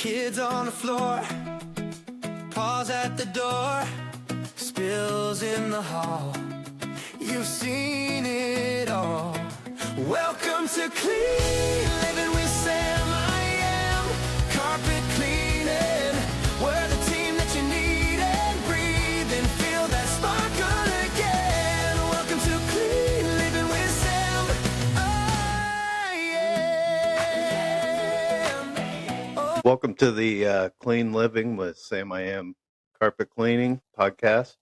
Kids on the floor, paws at the door, spills in the hall. You've seen it all. Welcome to Clean Living with Sam. I am carpet cleaning. We're the team that you need and breathe and feel that sparkle again. Welcome to Clean Living with Sam. I am. Welcome to the Clean Living with Sam I Am Carpet Cleaning podcast.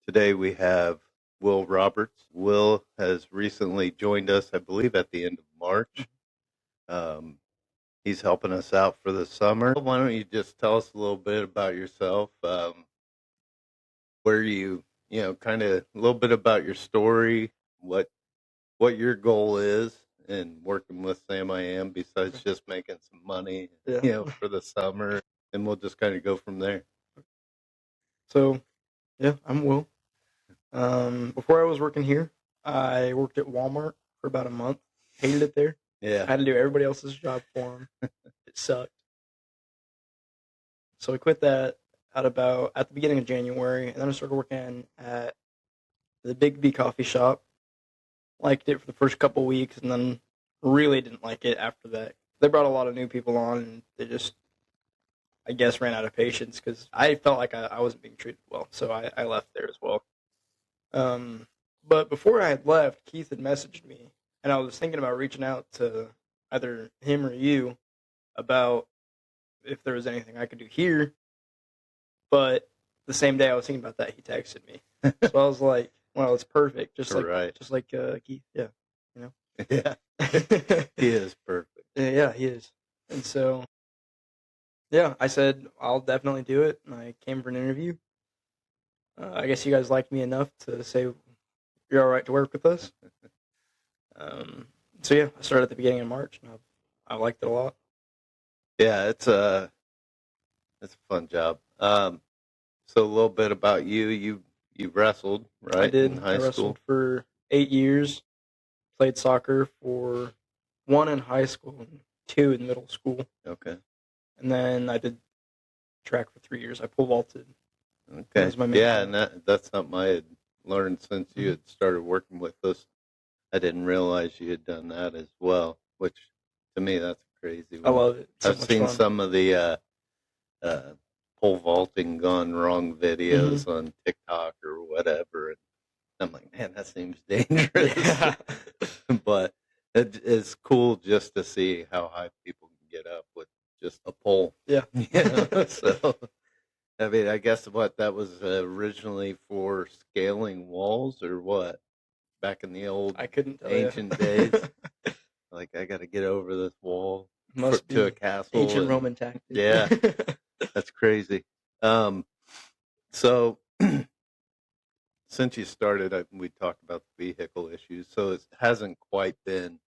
Today we have Will Roberts. Will has recently joined us, I believe, at the end of March. He's helping us out for the summer. Why don't you just tell us a little bit about yourself, where you kind of a little bit about your story, what your goal is in working with Sam I Am besides just making some money, for the summer, and we'll just kind of go from there. So, I'm Will. Before I was working here, I worked at Walmart for about a month. Hated it there. Yeah. I had to do everybody else's job for them. It sucked. So I quit that at the beginning of January, and then I started working at the Big B coffee shop. Liked it for the first couple weeks, and then really didn't like it after that. They brought a lot of new people on, and they just, I guess, ran out of patience because I felt like I wasn't being treated well, so I left there as well. But before I had left, Keith had messaged me, and I was thinking about reaching out to either him or you about if there was anything I could do here. But the same day I was thinking about that, he texted me. So I was like, well, it's perfect. Just like Keith. Yeah. Yeah. He is perfect. Yeah, he is. And so, I said, I'll definitely do it. And I came for an interview. I guess you guys liked me enough to say you're all right to work with us. I started at the beginning of March, and I liked it a lot. Yeah, it's a fun job. So a little bit about you. You wrestled, right? I did. In high I wrestled school for 8 years. Played soccer for 1 in high school and 2 in middle school. Okay. And then I did track for 3 years. I pole vaulted. Okay. That was my main and that's something I had learned since you had started working with us. I didn't realize you had done that as well, which to me that's crazy. I love it. I've seen some of the pole vaulting gone wrong videos on TikTok or whatever, and I'm like, man, that seems dangerous. Yeah. But it is cool just to see how high people can get up with just a pole. Yeah. So, I mean, I guess that was originally for scaling walls or what? Back in the old I couldn't tell ancient days. Like, I got to get over this wall to a castle. Ancient Roman tactic. Yeah. That's crazy. So since you started, we talked about the vehicle issues. So it hasn't quite been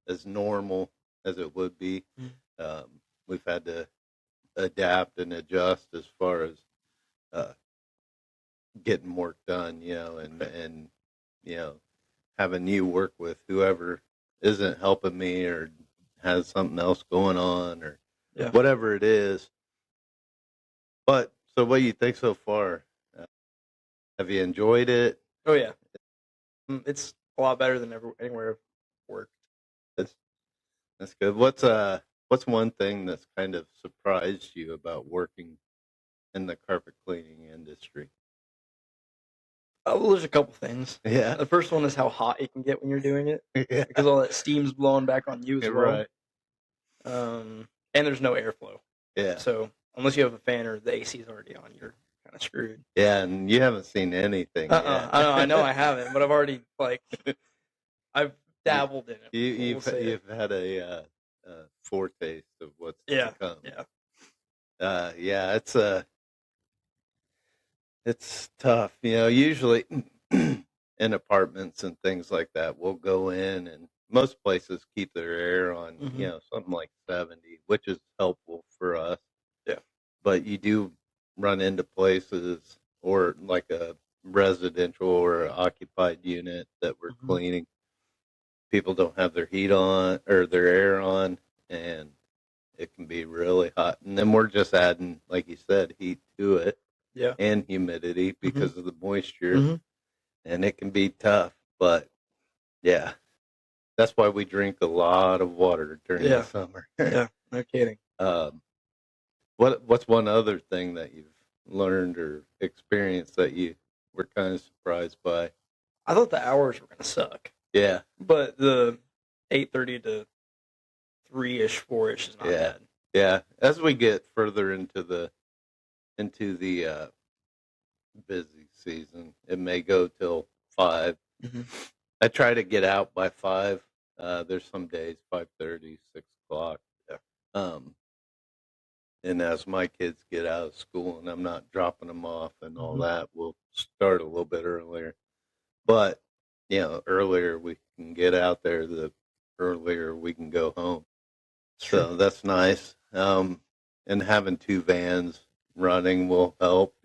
as normal as it would be. We've had to adapt and adjust as far as getting work done, and having you work with whoever isn't helping me or has something else going on or whatever it is. But so what do you think so far? Have you enjoyed it? Oh, yeah. It's a lot better than anywhere I've worked. That's good. What's one thing that's kind of surprised you about working in the carpet cleaning industry? Well, there's a couple things. Yeah. The first one is how hot it can get when you're doing it. Yeah. Because all that steam's blowing back on you as well. Right. And there's no airflow. Yeah. So unless you have a fan or the AC is already on, you're kind of screwed. Yeah, and you haven't seen anything yet. I know I haven't, but I've already I've dabbled in it. You've had a foretaste of what's to come. Yeah. It's tough. Usually in apartments and things like that, we'll go in and most places keep their air on, something like 70, which is helpful for us. Yeah. But you do run into places or like a residential or occupied unit that we're cleaning. People don't have their heat on or their air on, and it can be really hot. And then we're just adding, like you said, heat to it and humidity because of the moisture. And it can be tough. But, yeah, that's why we drink a lot of water during the summer. Yeah, no kidding. What's one other thing that you've learned or experienced that you were kind of surprised by? I thought the hours were going to suck. Yeah. But the 8:30 to 3-ish, 4-ish is not bad. Yeah. As we get further into the busy season, it may go till 5. I try to get out by 5. There's some days 5:30, 6:00. Yeah. And as my kids get out of school and I'm not dropping them off and all that, we'll start a little bit earlier. But, earlier we can get out there, the earlier we can go home. So that's nice. And having 2 vans running will help.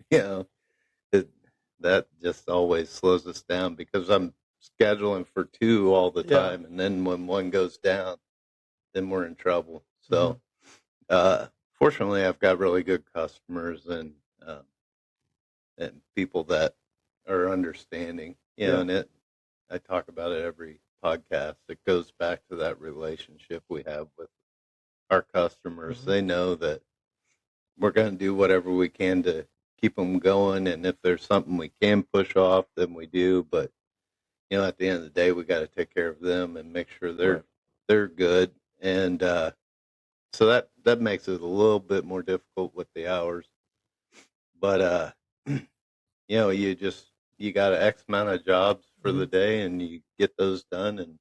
That just always slows us down because I'm scheduling for 2 all the time. And then when one goes down, then we're in trouble. So, fortunately, I've got really good customers and people that are understanding. And I talk about it every podcast. It goes back to that relationship we have with our customers. They know that we're going to do whatever we can to keep them going, and if there's something we can push off, then we do. But at the end of the day, we got to take care of them and make sure they're good. And so that makes it a little bit more difficult with the hours. But you got an X amount of jobs for the day, and you get those done, and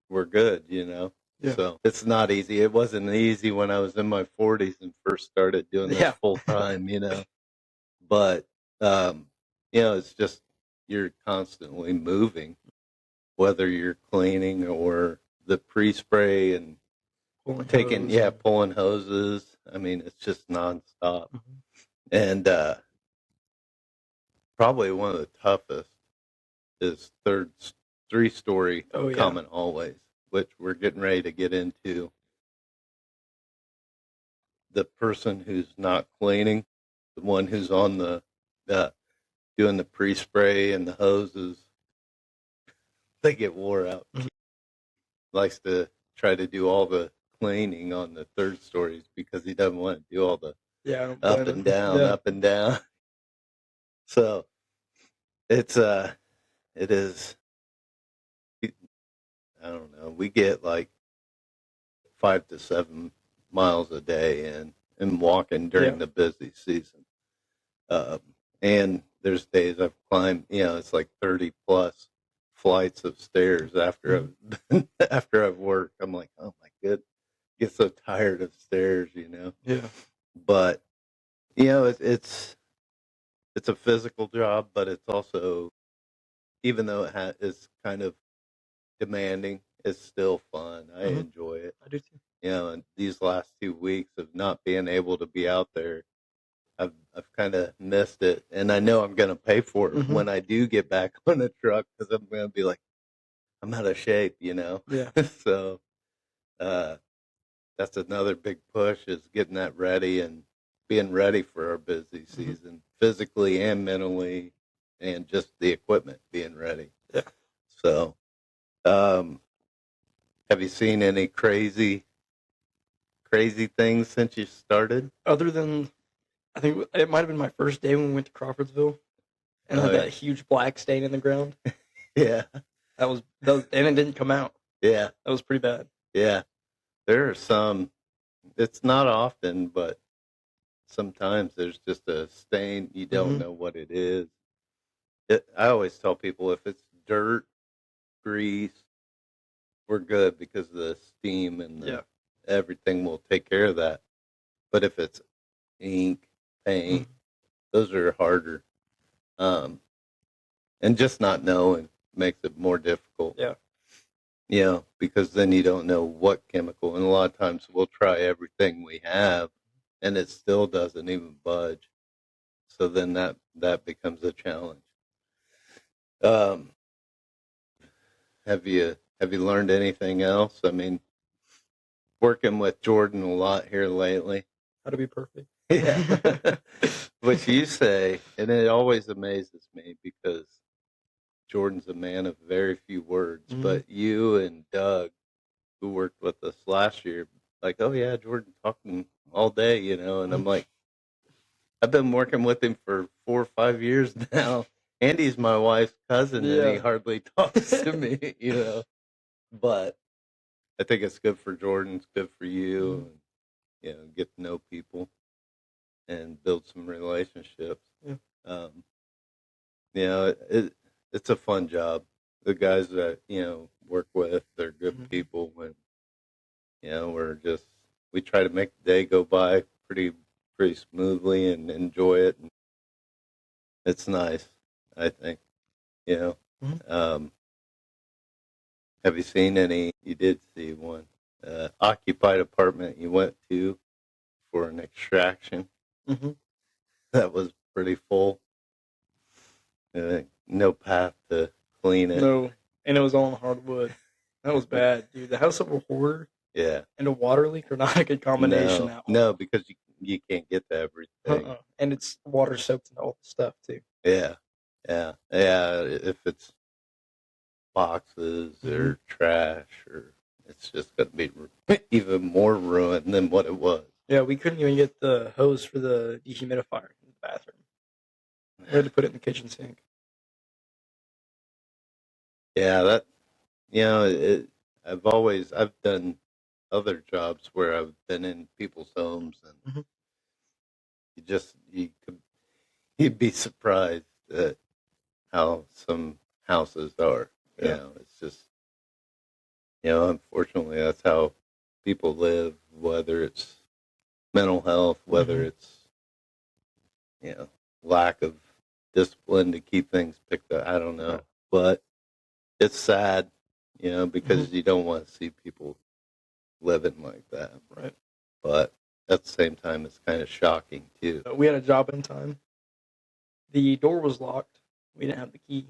we're good. Yeah. So it's not easy. It wasn't easy when I was in my 40s and first started doing this full time. But it's just you're constantly moving, whether you're cleaning or the pre-spray and pulling hoses. I mean, it's just nonstop. And probably one of the toughest is 3-story common hallways, which we're getting ready to get into. The person who's not cleaning, the one who's on the doing the pre-spray and the hoses, they get wore out. Likes to try to do all the cleaning on the 3rd stories because he doesn't want to do all the up and down. So it is, I don't know, we get like 5 to 7 miles a day and walking during the busy season. And there's days I've climbed, it's like 30 plus flights of stairs after I've worked. I'm like, oh my goodness, get so tired of stairs. Yeah. But it's a physical job, but it's also, even though it's kind of demanding, it's still fun. I enjoy it. I do too. And these last 2 weeks of not being able to be out there, I've kind of missed it, and I know I'm going to pay for it when I do get back on the truck because I'm going to be like, I'm out of shape, Yeah. So that's another big push is getting that ready and being ready for our busy season, physically and mentally, and just the equipment being ready. Yeah. So, have you seen any crazy things since you started? Other than, I think it might have been my first day when we went to Crawfordsville, and had that huge black stain in the ground. Yeah. That was, and it didn't come out. Yeah. That was pretty bad. Yeah. There are some, it's not often, but sometimes there's just a stain. You don't know what it is. I always tell people if it's dirt, grease, we're good because of the steam and everything will take care of that. But if it's ink, paint, those are harder. And just not knowing makes it more difficult. Yeah. Because then you don't know what chemical. And a lot of times we'll try everything we have, and it still doesn't even budge. So then that becomes a challenge. Have you learned anything else? I mean, working with Jordan a lot here lately. How to be perfect. Yeah. Which you say, and it always amazes me because Jordan's a man of very few words, but you and Doug, who worked with us last year, like, oh yeah, Jordan talking all day, you know, and I'm like, I've been working with him for 4 or 5 years now. Andy's my wife's cousin, and he hardly talks to me, you know. But I think it's good for Jordan, it's good for you, and, you know, get to know people and build some relationships. Yeah. You know, it's a fun job. The guys that, you know, work with, they're good people, and, you know, we try to make the day go by pretty smoothly and enjoy it. And it's nice, I think, you know. Have you seen any? You did see one occupied apartment you went to for an extraction. That was pretty full. No path to clean it. No, and it was all on hardwood. That was bad, dude. The house of a hoarder and a water leak are not a good combination. No, because you can't get to everything. And it's water soaked into all the stuff, too. Yeah. If it's boxes or trash, or it's just going to be even more ruined than what it was. Yeah, we couldn't even get the hose for the dehumidifier in the bathroom. We had to put it in the kitchen sink. Yeah, that, you know, I've done other jobs where I've been in people's homes, and you'd be surprised at how some houses are. You know, it's just, you know, unfortunately that's how people live, whether it's mental health, whether it's, you know, lack of discipline to keep things picked up. I don't know. But it's sad, you know, because you don't want to see people living like that. Right. But at the same time, it's kind of shocking, too. We had a job in time. The door was locked. We didn't have the key.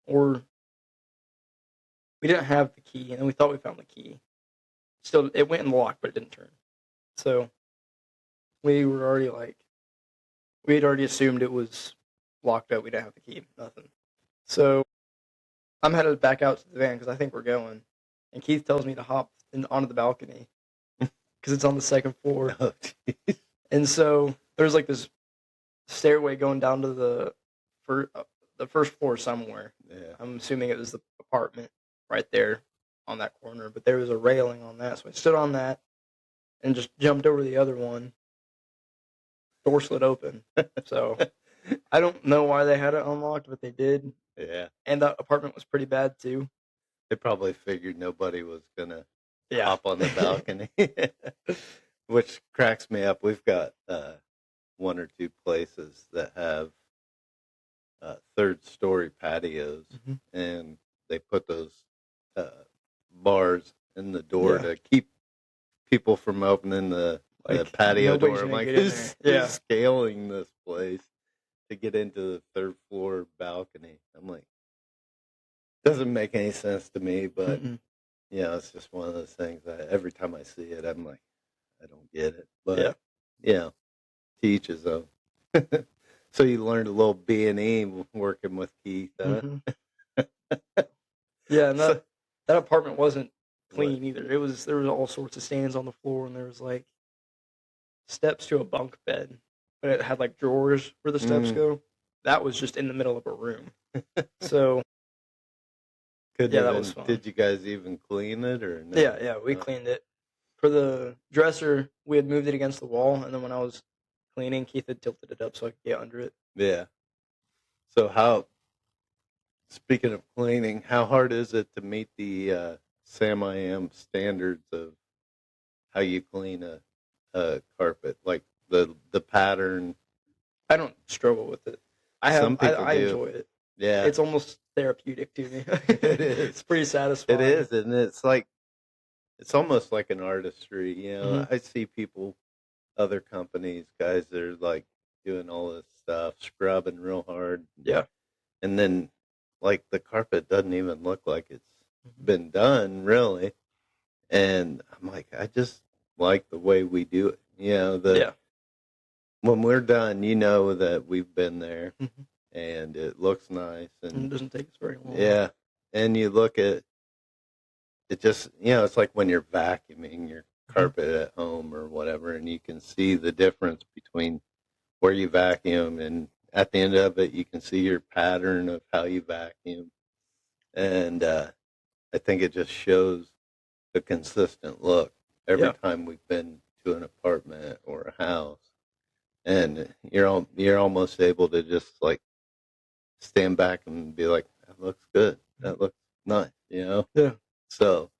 Or we didn't have the key, and then we thought we found the key. Still, it went in the lock, but it didn't turn. So we were already we had already assumed it was locked up. We didn't have the key, nothing. So I'm headed back out to the van because I think we're going. And Keith tells me to hop onto the balcony because it's on the second floor. Oh, and so there's like this stairway going down to the first floor somewhere. Yeah. I'm assuming it was the apartment right there on that corner, but there was a railing on that, so I stood on that and just jumped over the other one. Door slid open. So I don't know why they had it unlocked, but they did. Yeah. And the apartment was pretty bad too. They probably figured nobody was gonna hop on the balcony, which cracks me up. We've got 1 or 2 places that have third-story patios, and they put those bars in the door to keep people from opening the patio door. I'm like, who's scaling this place to get into the third floor balcony? I'm like, doesn't make any sense to me, but you know, it's just one of those things that every time I see it, I'm like, I don't get it. But you know, to each his own. So you learned a little B&E working with Keith. Yeah, and that apartment wasn't clean either. There was all sorts of stains on the floor, and there was like steps to a bunk bed, but it had like drawers where the steps go. That was just in the middle of a room. So that was fun. Did you guys even clean it or no? Yeah, we cleaned it. For the dresser, we had moved it against the wall, and then when I was cleaning, Keith had tilted it up so I could get under it. Yeah. So speaking of cleaning, how hard is it to meet the Sam I Am standards of how you clean a carpet, like the pattern? I don't struggle with it. I enjoy it. Yeah, it's almost therapeutic to me. It is. It's pretty satisfying. It is, and it's almost like an artistry. You know, I see people, other companies, guys that are like doing all this stuff, scrubbing real hard. Yeah, and then like the carpet doesn't even look like it's been done really, And I'm like, I just like the way we do it. Yeah. When we're done, that we've been there Mhm. and it looks nice. And it And doesn't take us very long. yeah. And you look at it just, it's like when you're vacuuming your carpet at home or whatever, and you can see the difference between where you vacuum, and at the end of it, you can see your pattern of how you vacuum. And I think it just shows the consistent look every Yeah. time we've been to an apartment or a house. And you're almost able to just like stand back and be like, that looks good. That looks nice, Yeah. So,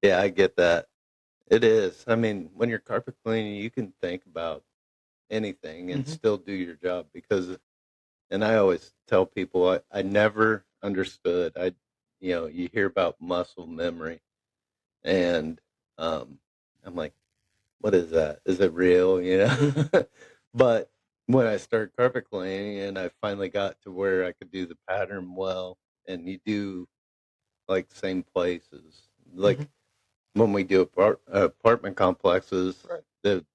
yeah, I get that. It is. I mean, when you're carpet cleaning, you can think about anything and Mhm. still do your job and I always tell people I never understood. You hear about muscle memory and I'm like, what is that? Is it real? But when I started carpet cleaning and I finally got to where I could do the pattern well, and you do like same places, like Mhm. when we do apartment complexes, Right. the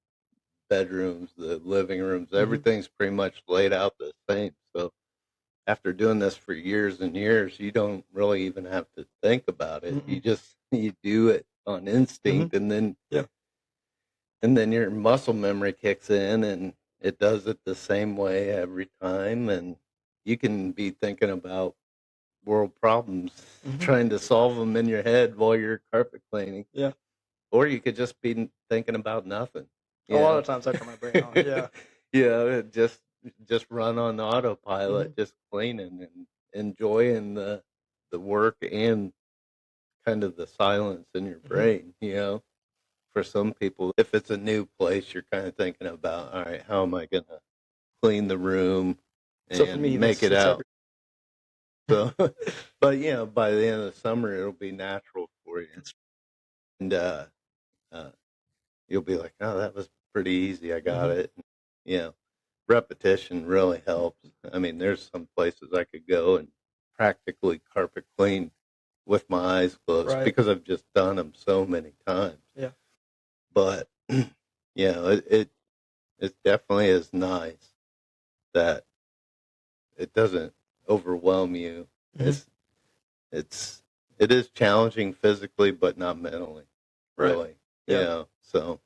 bedrooms, the living rooms, Mhm. everything's pretty much laid out the same. So after doing this for years and years, you don't really even have to think about it. Mm-mm. You do it on instinct, Mhm. and then Yeah. your muscle memory kicks in, and it does it the same way every time. And you can be thinking about world problems, Mhm. trying to solve them in your head while you're carpet cleaning, Yeah. or you could just be thinking about nothing. A lot of times I turn my brain off. Yeah. Just run on autopilot, Mhm. just cleaning and enjoying the work and kind of the silence in your Mhm. brain. For some people, if it's a new place, you're kind of thinking about, all right, how am I going to clean the room So for and me, make that's it it's every. out? So, but by the end of the summer, it'll be natural for you, and uh, you'll be like, oh, that was pretty easy. I got Mhm. it. Repetition really helps. I mean, there's some places I could go and practically carpet clean with my eyes closed Right. because I've just done them so many times. Yeah. But it definitely is nice that it doesn't overwhelm you. Mhm. It's it is challenging physically, but not mentally, Right. really. Yeah. So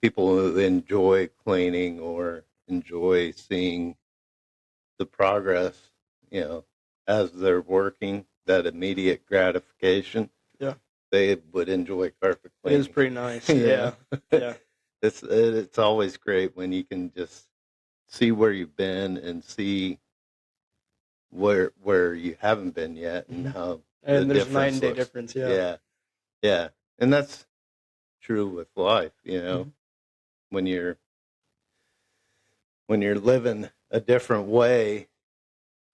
people who enjoy cleaning or enjoy seeing the progress, you know, as they're working, that immediate gratification, Yeah. they would enjoy carpet It is cleaning. pretty nice. Yeah. Yeah. Yeah. It's always great when you can just see where you've been and see where you haven't been yet and Mhm. how the And there's a night difference and day looks. difference. Yeah. Yeah. Yeah. And that's true with life, Mhm. when you're living a different way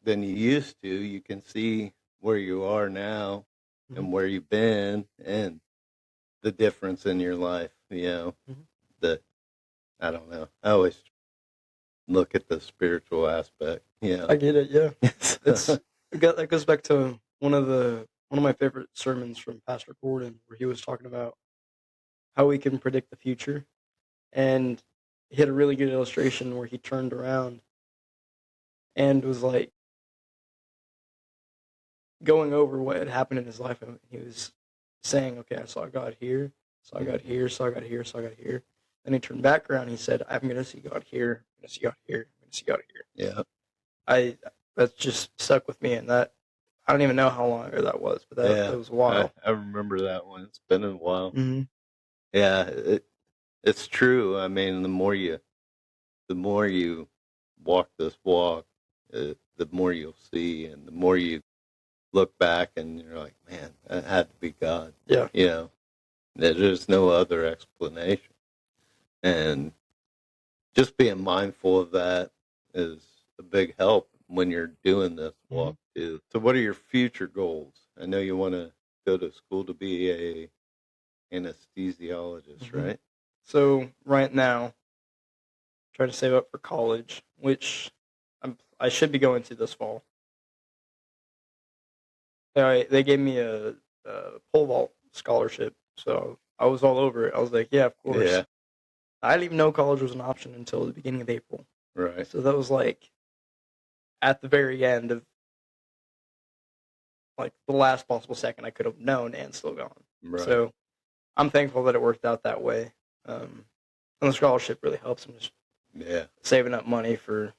than you used to, you can see where you are now Mhm. and where you've been and the difference in your life, Mhm. that I don't know. I always look at the spiritual aspect, I get it. Yeah. It's So, that goes back to one of my favorite sermons from Pastor Gordon, where he was talking about how we can predict the future, and he had a really good illustration where he turned around and was like going over what had happened in his life, and he was saying, "Okay, I saw God here, saw God here, saw God here, saw God here." Then he turned back around. And he said, "I'm going to see God here. I'm going to see God here. I'm going to see God here." yeah. I That's just stuck with me, and that I don't even know how long ago that was, but that Yeah. was a I, while. I remember that one. It's been a while. Mm-hmm. Yeah, it's true. I mean, the more you walk this walk, the more you'll see, and the more you look back, and you're like, man, that had to be God. Yeah. You know, there's no other explanation, and just being mindful of that is a big help when you're doing this Mm-hmm. walk too. So, what are your future goals? I know you want to go to school to be a anesthesiologist, Mm-hmm. right? So right now, trying to save up for college, which I should be going to this fall. They gave me a pole vault scholarship. So I was all over it. I was like, yeah, of course. Yeah. I didn't even know college was an option until the beginning of April. Right. So that was like at the very end of like the last possible second I could have known and still gone. Right. So I'm thankful that it worked out that way. And the scholarship really helps. I'm just saving up money for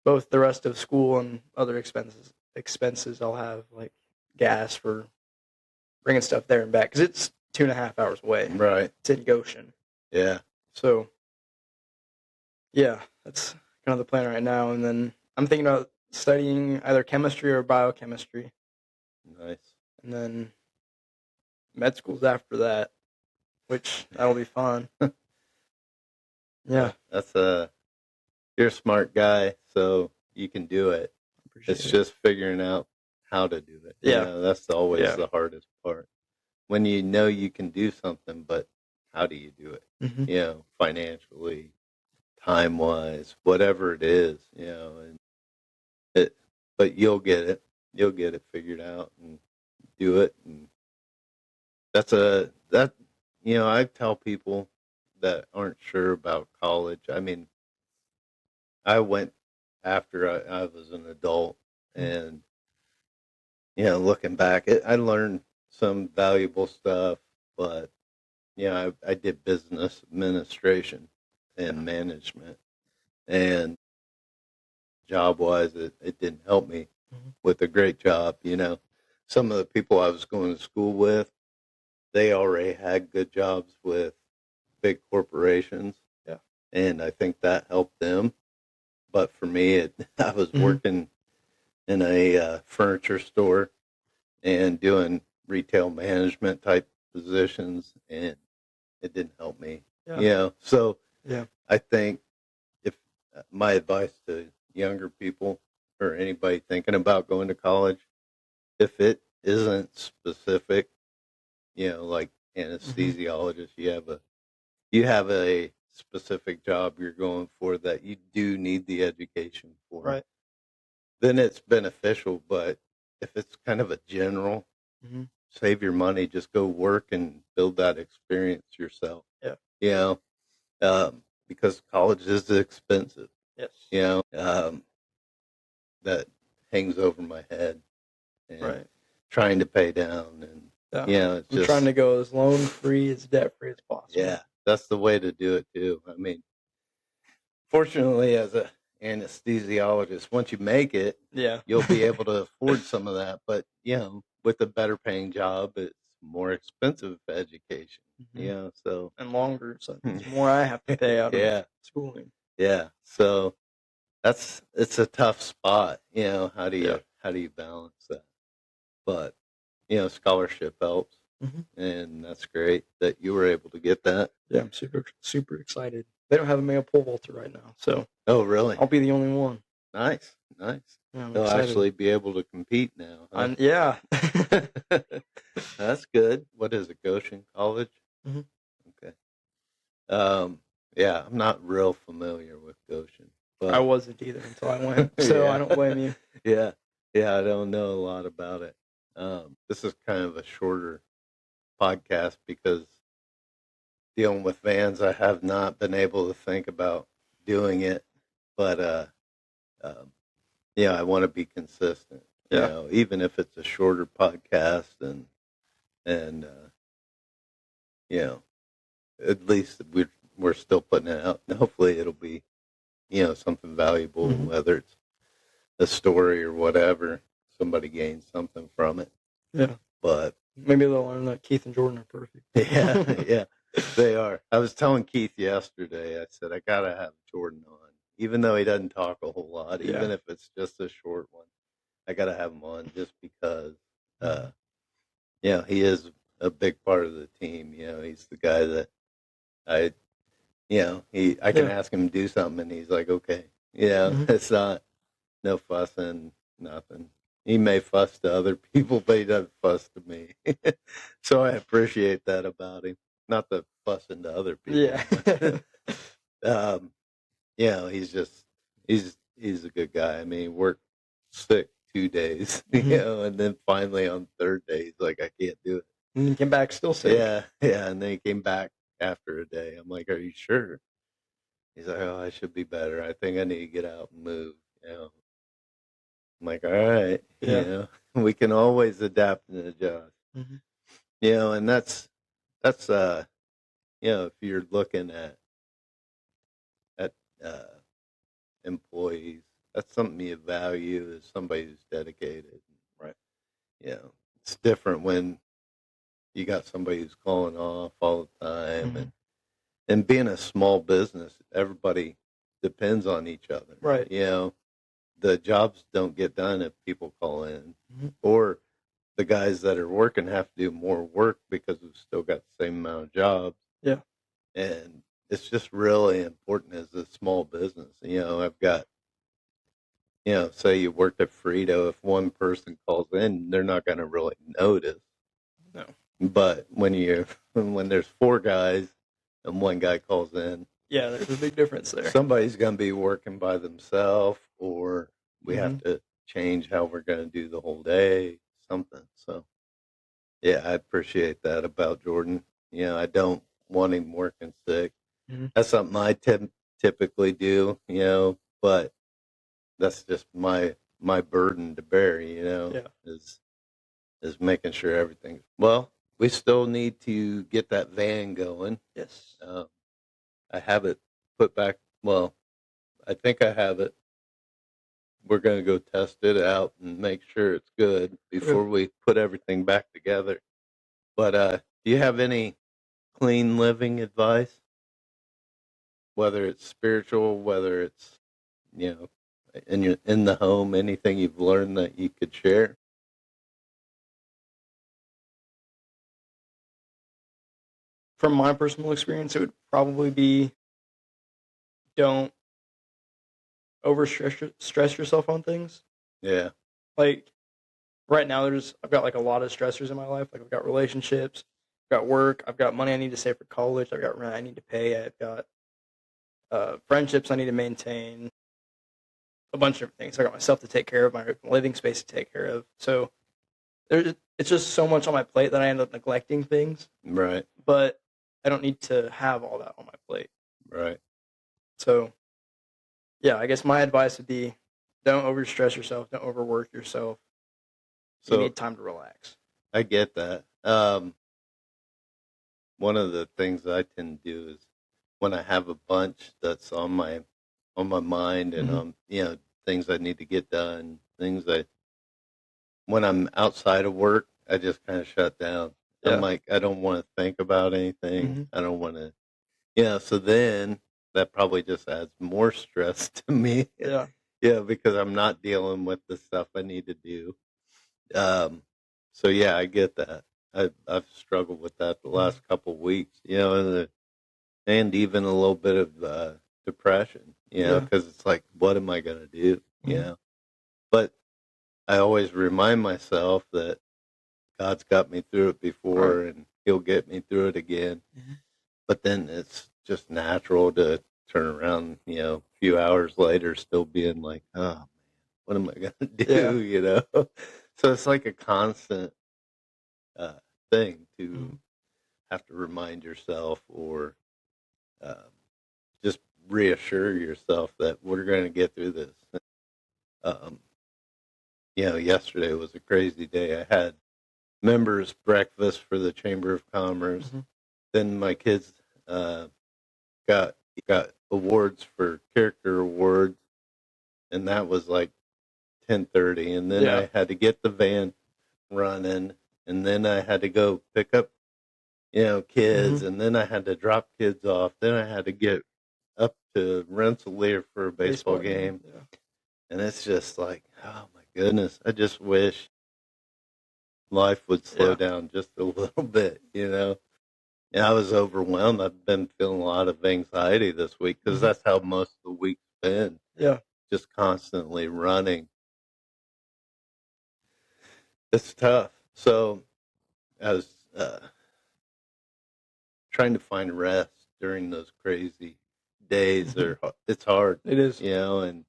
both the rest of school and other expenses I'll have, like gas for bringing stuff there and back, because it's 2.5 hours away. Right. It's in Goshen. Yeah. So, yeah, that's kind of the plan right now. And then I'm thinking about studying either chemistry or biochemistry. Nice. And then med school's after that, which that'll be fun. Yeah. That's you're a smart guy, so you can do it. It's just figuring out how to do it. Yeah. You know, that's always the hardest part. When you know you can do something, but how do you do it? Mm-hmm. You know, financially, time-wise, whatever it is, you know, but you'll get it. You'll get it figured out and do it. And you know, I tell people that aren't sure about college. I mean, I went after I was an adult, and you know, looking back, I learned some valuable stuff, but you know, I did business administration and management, and job-wise, it didn't help me with a great job. You know, some of the people I was going to school with, they already had good jobs with big corporations, and I think that helped them. But for me, I was working in a furniture store and doing retail management type positions, and it didn't help me. You know, so I think if my advice to younger people or anybody thinking about going to college, if it isn't specific, you know, like anesthesiologist, you have a specific job you're going for that you do need the education for, Right. then it's beneficial. But if it's kind of a general, save your money, just go work and build that experience yourself. Yeah. You know, because college is expensive. Yes. You know, that hangs over my head, and trying to pay down, and you know, it's I'm trying to go as loan free, as debt free as possible. Yeah, that's the way to do it too. I mean, fortunately, as a anesthesiologist, once you make it, you'll be able to afford some of that. But you know, with a better paying job, it's more expensive education. You know, so and longer, so it's more I have to pay out of schooling. Yeah, so it's a tough spot. You know, how do you balance that? But you know, scholarship helps, and that's great that you were able to get that. Yeah, I'm super excited. They don't have a male pole vaulter right now, so oh really? I'll be the only one. Nice. Yeah, They'll actually be able to compete now. Huh? Yeah. That's good. What is it, Goshen College? Okay. Yeah, I'm not real familiar with Goshen. But I wasn't either until I went, so I don't blame you. Yeah, I don't know a lot about it. This is kind of a shorter podcast because dealing with vans, I have not been able to think about doing it, but yeah, I want to be consistent. You know, even if it's a shorter podcast, and you know, at least we're still putting it out. And hopefully, it'll be, you know, something valuable, whether it's a story or whatever. Somebody gains something from it. Yeah, but maybe they'll learn that Keith and Jordan are perfect. Yeah, they are. I was telling Keith yesterday. I said I gotta have Jordan on, even though he doesn't talk a whole lot, even if it's just a short one. I gotta have him on just because, you know, he is a big part of the team. You know, he's the guy that I can ask him to do something, and he's like, okay. You know, it's not no fussing, nothing. He may fuss to other people, but he doesn't fuss to me. So I appreciate that about him. Not the fussing to other people. Yeah. You know, he's a good guy. I mean, he worked sick 2 days, you know, and then finally on the third day, he's like, I can't do it. And he came back still sick. Yeah, and then he came back after a day. I'm like, "Are you sure?" He's like, "Oh, I should be better. I think I need to get out and move." I'm like, "All right, we can always adapt and adjust." Mm-hmm. And that's if you're looking at employees, that's something you value is somebody who's dedicated. Right. It's different when you got somebody who's calling off all the time, Mm-hmm. and being a small business, everybody depends on each other. Right. The jobs don't get done if people call in, Mm-hmm. or the guys that are working have to do more work because we've still got the same amount of jobs. Yeah. And it's just really important as a small business. I've got, say you worked at Frito, if one person calls in, they're not going to really notice. No. But when there's four guys and one guy calls in, yeah, there's a big difference there. Somebody's going to be working by themselves, or we Mm-hmm. have to change how we're going to do the whole day, something. So, yeah, I appreciate that about Jordan. I don't want him working sick. Mm-hmm. That's something I typically do, but that's just my burden to bear, is making sure everything. Well, we still need to get that van going. Yes. I have it put back. Well, I think I have it. We're going to go test it out and make sure it's good before we put everything back together. But do you have any clean living advice? Whether it's spiritual, whether it's in the home, anything you've learned that you could share? From my personal experience, it would probably be don't stress yourself on things. Yeah. Like right now, I've got like a lot of stressors in my life. Like I've got relationships, I've got work, I've got money I need to save for college, I've got rent I need to pay, I've got friendships I need to maintain, a bunch of things. I got myself to take care of, my living space to take care of. So it's just so much on my plate that I end up neglecting things. Right. But I don't need to have all that on my plate. Right. So, yeah, I guess my advice would be don't overstress yourself, don't overwork yourself. So, you need time to relax. I get that. One of the things I tend to do is when I have a bunch that's on my mind and things I need to get done, when I'm outside of work, I just kind of shut down. Yeah. I'm like, I don't want to think about anything. Mm-hmm. I don't want to, so then that probably just adds more stress to me. Yeah. Yeah, because I'm not dealing with the stuff I need to do. So yeah, I get that. I've struggled with that the last couple of weeks, and even a little bit of depression, because it's like, what am I going to do? Mm-hmm. But I always remind myself that God's got me through it before, right, and He'll get me through it again. Mm-hmm. But then it's just natural to turn around, a few hours later, still being like, oh man, what am I going to do? So it's like a constant thing to have to remind yourself or just reassure yourself that we're going to get through this. Yesterday was a crazy day. I had members breakfast for the Chamber of Commerce. Mm-hmm. Then my kids got awards for character awards, and that was like 10:30. And then I had to get the van running, and then I had to go pick up kids, mm-hmm, and then I had to drop kids off. Then I had to get up to Rensselaer for a baseball game. Yeah. And it's just like, oh my goodness, I just wish life would slow down just a little bit, And I was overwhelmed. I've been feeling a lot of anxiety this week because mm-hmm, that's how most of the week's been. Yeah. Just constantly running. It's tough. So I was trying to find rest during those crazy days. It's hard. It is. And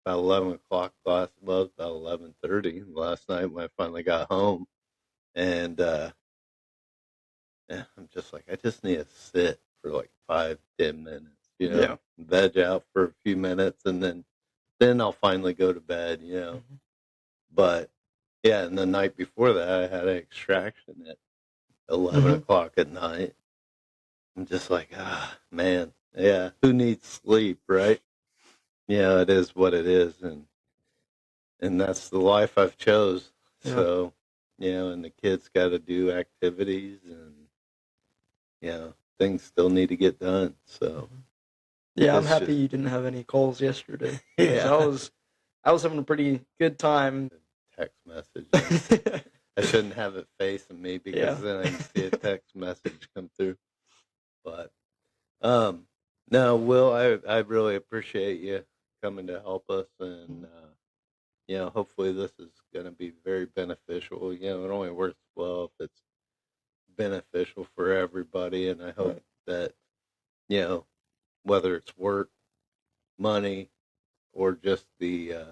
about 11 o'clock class was about 11:30 last night when I finally got home. And And I'm just like, I just need to sit for like 5-10 minutes, Yeah. veg out for a few minutes, and then I'll finally go to bed, Mm-hmm. But yeah, and the night before that, I had an extraction at 11 Mm-hmm. o'clock at night. I'm just like, man, yeah, who needs sleep, right? Yeah, it is what it is, and that's the life I've chose. Yeah. So, and the kids got to do activities, and things still need to get done. So, Yeah, I'm it's happy just you didn't have any calls yesterday. 'Cause yeah, I was having a pretty good time. text messages. I shouldn't have it facing me because Yeah. then I can see a text message come through. But no, Will, I really appreciate you coming to help us, and hopefully this is going to be very beneficial. It only works well if it's beneficial for everybody, and I hope Right. that whether it's work, money, or just the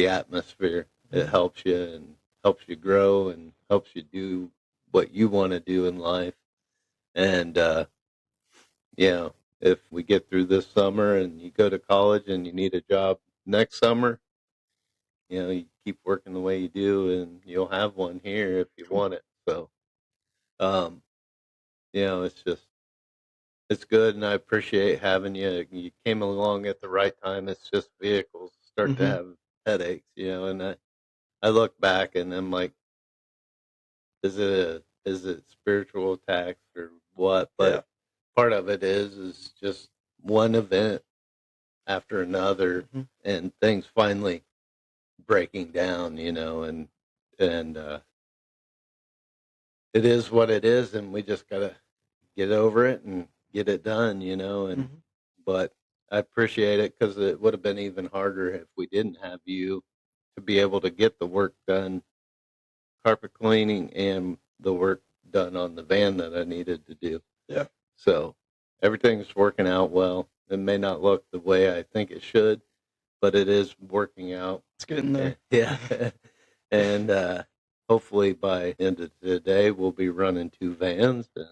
atmosphere, it helps you and helps you grow and helps you do what you want to do in life. And if we get through this summer and you go to college and you need a job next summer, you keep working the way you do, and you'll have one here if you want it. So, um, it's good, and I appreciate having you. You came along at the right time. It's just vehicles start to Mm-hmm. have headaches, and I look back and I'm like, is it spiritual attacks or what? Yeah. But part of it is just one event after another, Mm-hmm. and things finally breaking down, and it is what it is, and we just gotta get over it and get it done, and Mm-hmm. but I appreciate it because it would have been even harder if we didn't have you to be able to get the work done, carpet cleaning and the work done on the van that I needed to do. Yeah. So everything's working out well. It may not look the way I think it should, but it is working out. It's getting there. Yeah. And hopefully by the end of the day, we'll be running 2 vans and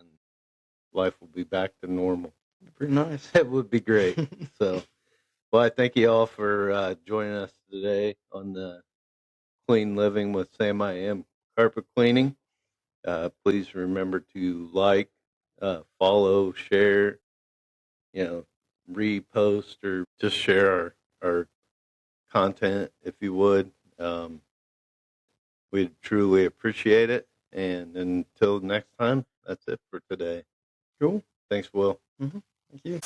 life will be back to normal. Pretty nice. That would be great. So, well, I thank you all for joining us today on the Clean Living with Sam I Am Carpet Cleaning. Please remember to like, follow, share, repost, or just share our content if you would. We truly appreciate it. And until next time, that's it for today. Cool. Thanks, Will. Mm-hmm. Thank you.